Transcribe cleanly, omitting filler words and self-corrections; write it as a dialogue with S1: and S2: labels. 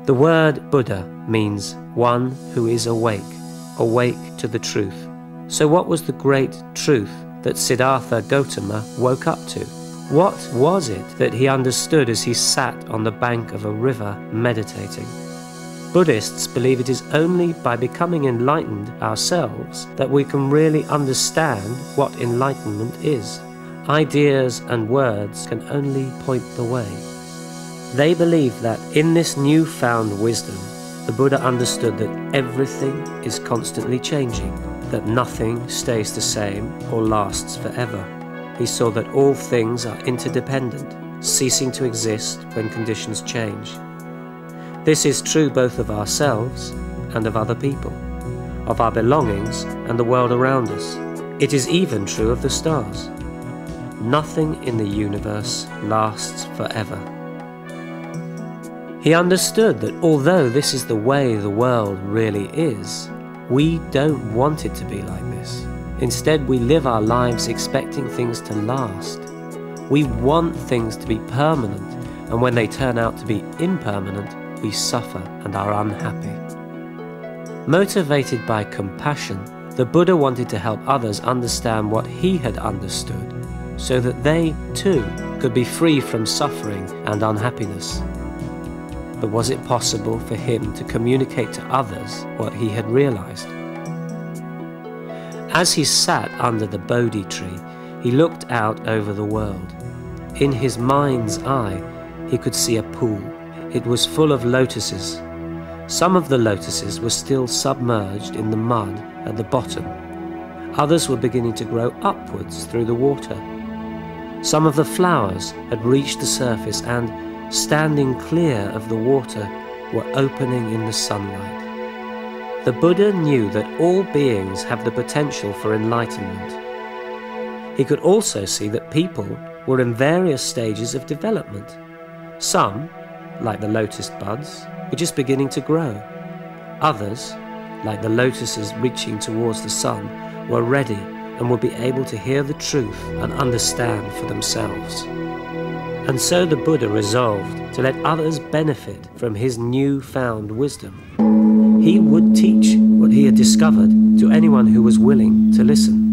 S1: The word Buddha means one who is awake, awake to the truth. So what was the great truth that Siddhartha Gautama woke up to? What was it that he understood as he sat on the bank of a river meditating? Buddhists believe it is only by becoming enlightened ourselves that we can really understand what enlightenment is. Ideas and words can only point the way. They believe that in this newfound wisdom, the Buddha understood that everything is constantly changing, that nothing stays the same or lasts forever. He saw that all things are interdependent, ceasing to exist when conditions change. This is true both of ourselves and of other people, of our belongings and the world around us. It is even true of the stars. Nothing in the universe lasts forever. He understood that although this is the way the world really is, we don't want it to be like this. Instead, we live our lives expecting things to last. We want things to be permanent, and when they turn out to be impermanent, we suffer and are unhappy. Motivated by compassion, the Buddha wanted to help others understand what he had understood, so that they, too, could be free from suffering and unhappiness. But was it possible for him to communicate to others what he had realized? As he sat under the Bodhi tree, he looked out over the world. In his mind's eye, he could see a pool. It was full of lotuses. Some of the lotuses were still submerged in the mud at the bottom. Others were beginning to grow upwards through the water. Some of the flowers had reached the surface and, standing clear of the water, were opening in the sunlight. The Buddha knew that all beings have the potential for enlightenment. He could also see that people were in various stages of development. Some, like the lotus buds, were just beginning to grow. Others, like the lotuses reaching towards the sun, were ready and would be able to hear the truth and understand for themselves. And so the Buddha resolved to let others benefit from his newfound wisdom. He would teach what he had discovered to anyone who was willing to listen.